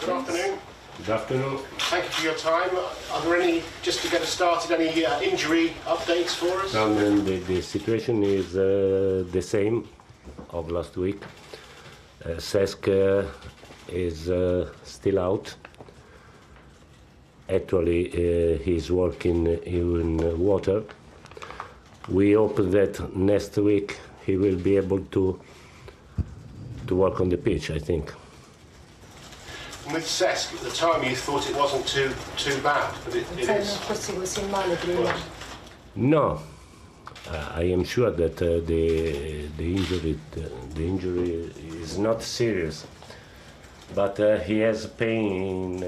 Good afternoon. Good afternoon. Thank you for your time. Are there any, just to get us started, any injury updates for us? The situation is the same of last week. Cesc is still out. Actually, he's working in water. We hope that next week he will be able to work on the pitch, I think. With Cesc, at the time you thought it wasn't too bad, but it is. No, I am sure that the injury is not serious, but he has pain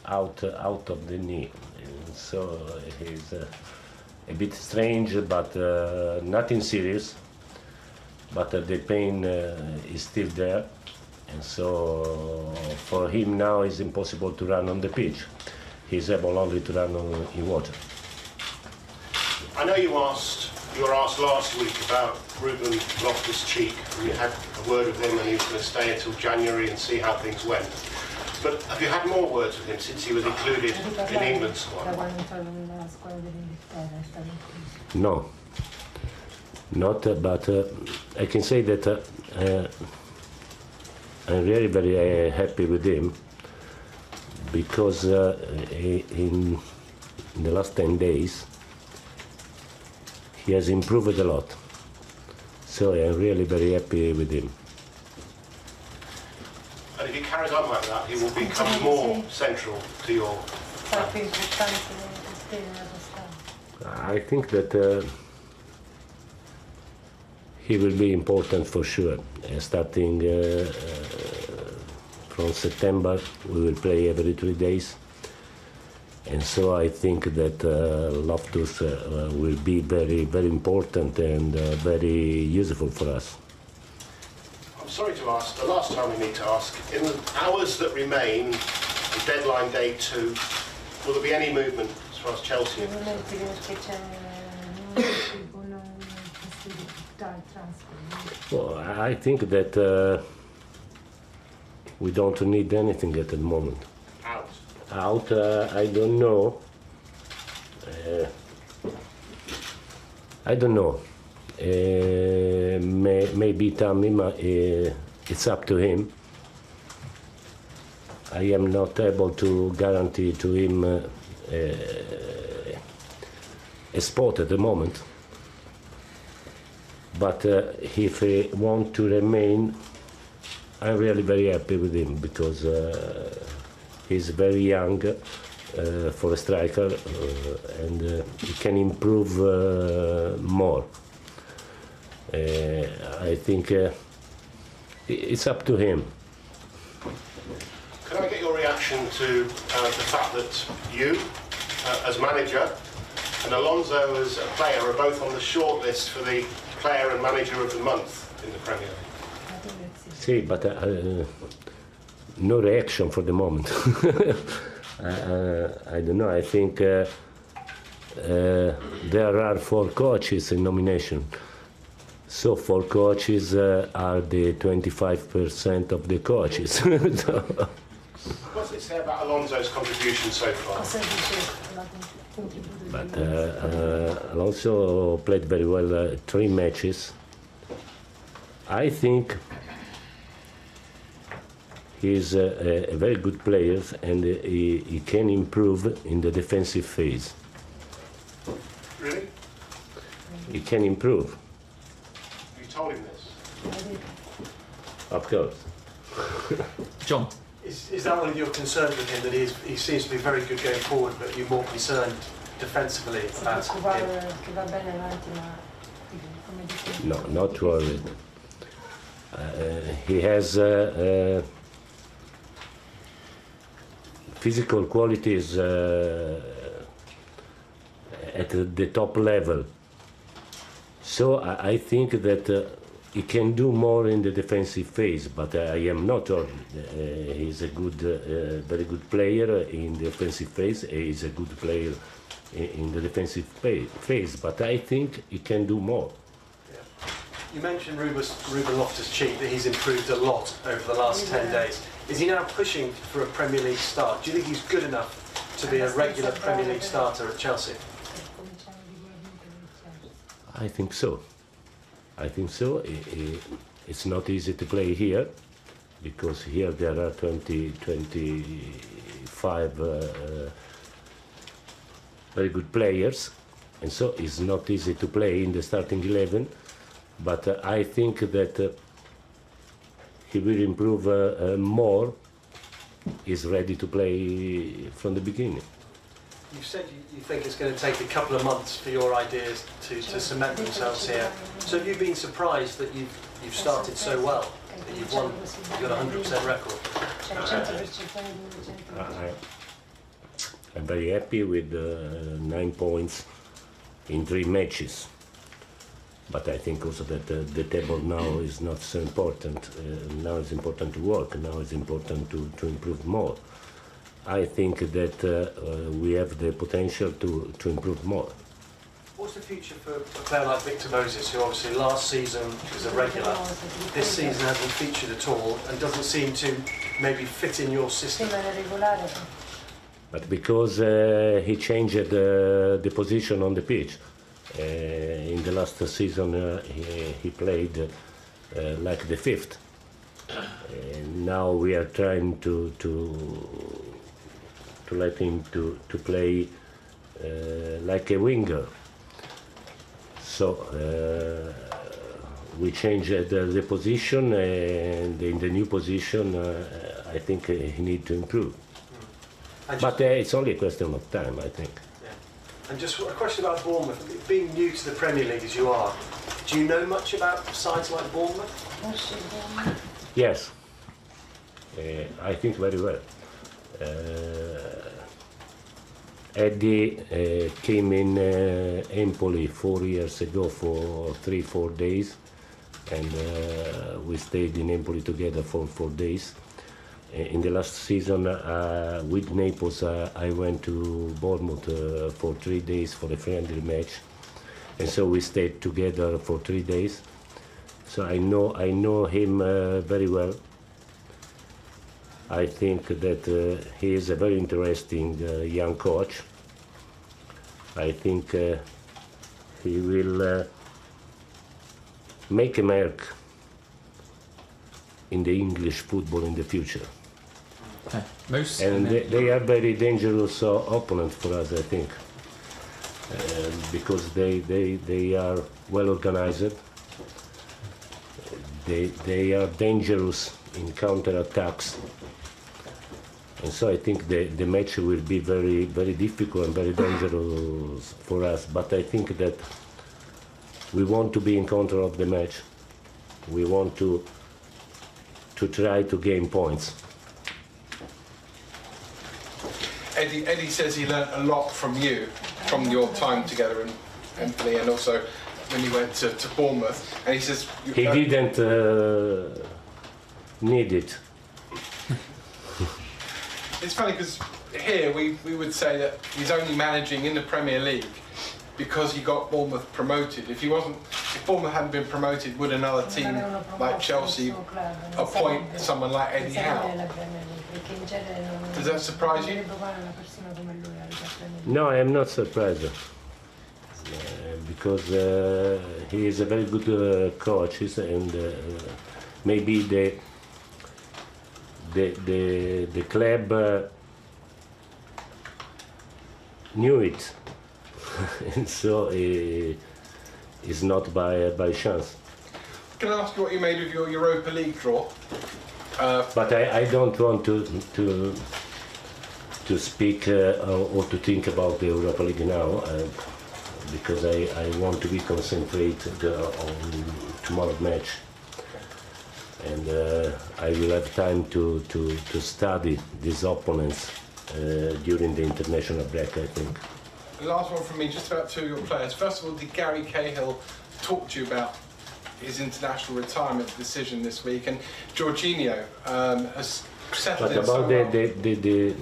out of the knee, and so he's a bit strange, but nothing serious. But the pain is still there. And so for him now it's impossible to run on the pitch. He's able only to run in water. I know you were asked last week about Ruben Loftus-Cheek. You had a word with him and he was going to stay until January and see how things went. But have you had more words with him since he was included in England's squad? No, not, but I can say that I'm really very happy with him because in the last 10 days he has improved a lot. So I'm really very happy with him. And if he carries on like that, he will become more central to your... I think that he will be important for sure. Starting from September, we will play every 3 days. And so I think that Loftus will be very, very important and very useful for us. I'm sorry to ask, the last time we need to ask, in the hours that remain, the deadline day 2, will there be any movement as far as Chelsea is concerned? Well, I think that we don't need anything at the moment. Out, I don't know. I don't know. Maybe Tammy, it's up to him. I am not able to guarantee to him a spot at the moment. But if he wants to remain, I'm really very happy with him because he's very young for a striker and he can improve more. I think it's up to him. Can I get your reaction to the fact that you, as manager, and Alonso as a player are both on the shortlist for the Player and Manager of the Month in the Premier League? See, but no reaction for the moment. I don't know. I think there are 4 coaches in nomination. So 4 coaches are the 25% of the coaches. What's it say about Alonso's contribution so far? But Alonso played very well 3 matches. I think he's a very good player and he can improve in the defensive phase. Really? He can improve. You told him this? Of course. John? Is that one of your concerns with him, that he seems to be very good going forward, but you're more concerned defensively about him? No, not worried. He has physical qualities at the top level. So I think that he can do more in the defensive phase, but I am not worried. He's a good, very good player in the offensive phase. He's a good player in the defensive phase, but I think he can do more. You mentioned Ruben Loftus-Cheek, that he's improved a lot over the last 10 days. Is he now pushing for a Premier League start? Do you think he's good enough to be a regular Premier League starter at Chelsea? I think so. I think so. It's not easy to play here, because here there are 25 very good players, and so it's not easy to play in the starting 11. But I think that he will improve more. He's ready to play from the beginning. You've said you think it's going to take a couple of months for your ideas to cement themselves here. So have you been surprised that you've started so well, that you've got a 100% record? I'm very happy with 9 points in 3 matches. But I think also that the table now is not so important. Now it's important to work. Now it's important to improve more. I think that we have the potential to improve more. What's the future for a player like Victor Moses, who obviously last season was a regular, this season hasn't featured at all and doesn't seem to maybe fit in your system? But because he changed the position on the pitch. In the last season he played like the 5th. Now we are trying to let him to play like a winger. So we changed the position, and in the new position I think he needs to improve. But it's only a question of time, I think. And just a question about Bournemouth. Being new to the Premier League as you are, do you know much about sides like Bournemouth? Yes, I think very well. Eddie came in Empoli 4 years ago for 3-4 days, and we stayed in Empoli together for 4 days. In the last season with Naples, I went to Bournemouth for 3 days for a friendly match, and so we stayed together for 3 days. So I know him very well. I think that he is a very interesting young coach. I think he will make a mark in the English football in the future. And they are very dangerous opponent for us, I think, because they are well organized. They are dangerous in counter-attacks, and so I think the match will be very, very difficult and very dangerous for us. But I think that we want to be in control of the match. We want to try to gain points. Eddie says he learnt a lot from you, from your time together in Empoli, and also when you went to Bournemouth. And he says he didn't need it. It's funny because here we would say that he's only managing in the Premier League because he got Bournemouth promoted. If Bournemouth hadn't been promoted, would another team like Chelsea appoint someone like Eddie Howe? Does that surprise you? No, I am not surprised, because he is a very good coach, and maybe the club knew it, and so it's not by chance. Can I ask you what you made of your Europa League draw? But I don't want to speak or to think about the Europa League now, because I want to be concentrated on tomorrow's match, and I will have time to study these opponents during the international break, I think. Last one from me, just about 2 of your players. First of all, did Gary Cahill talk to you about his international retirement decision this week? And Jorginho has settled in so well.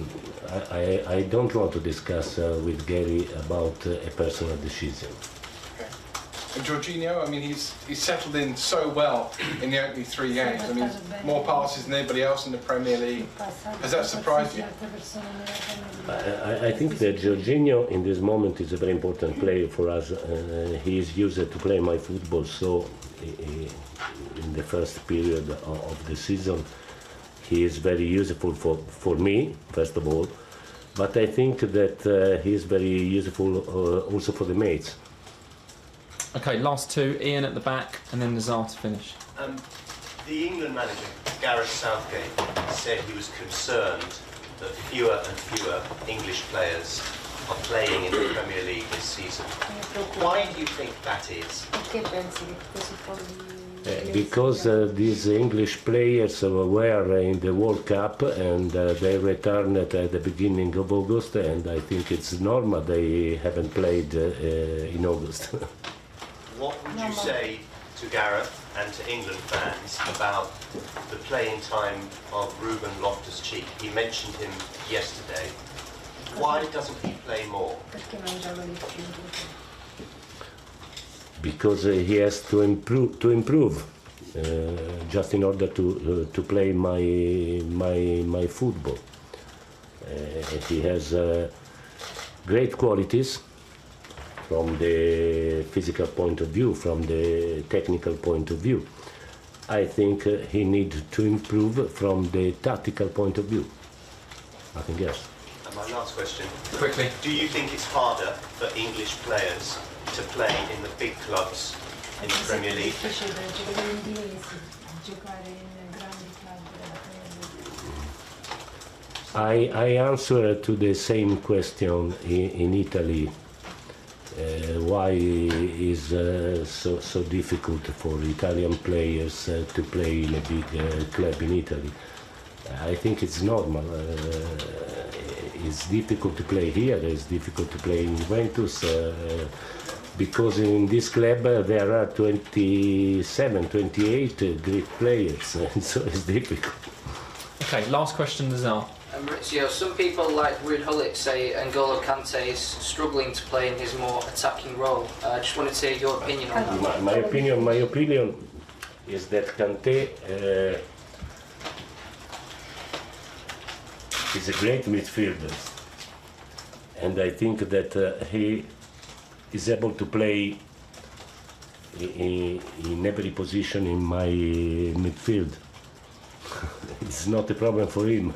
I don't want to discuss with Gary about a personal decision. Okay. And Jorginho, I mean, he's settled in so well in the opening 3 games. I mean, more passes than anybody else in the Premier League. Has that surprised you? I think that Jorginho in this moment is a very important player for us. He is used to play my football, so in the first period of the season, he is very useful for me, first of all. But I think that he is very useful also for the mates. Okay, last two. Ian at the back, and then Nazar to finish. The England manager, Gareth Southgate, said he was concerned that fewer and fewer English players are playing in the Premier League this season. Why do you think that is? Because these English players were in the World Cup and they returned at the beginning of August, and I think it's normal they haven't played in August. What would you say to Gareth and to England fans about the playing time of Ruben Loftus-Cheek? He mentioned him yesterday. Why doesn't he play more? Because he has to improve just in order to play my football. He has great qualities from the physical point of view, from the technical point of view. I think he needs to improve from the tactical point of view. Nothing else. And my last question. Quickly. Do you think it's harder for English players to play in the big clubs in the Premier League? I answer to the same question in Italy. Why is so difficult for Italian players to play in a big club in Italy? I think it's normal. It's difficult to play here, it's difficult to play in Juventus, because in this club there are 27, 28 Greek players, so it's difficult. Okay, last question, Nazar. Maurizio, some people like Ruud Gullit say N'Golo Kante is struggling to play in his more attacking role. I just wanted to hear your opinion on that. My opinion is that Kante is a great midfielder, and I think that he is able to play in every position in my midfield. It's not a problem for him.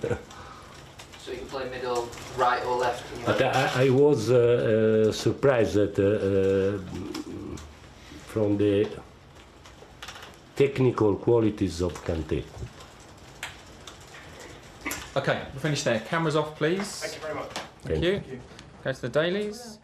So you can play middle, right or left? But I was surprised that from the technical qualities of Kante. Okay, we'll finish there. Cameras off, please. Thank you very much. Thank you. Go to the dailies.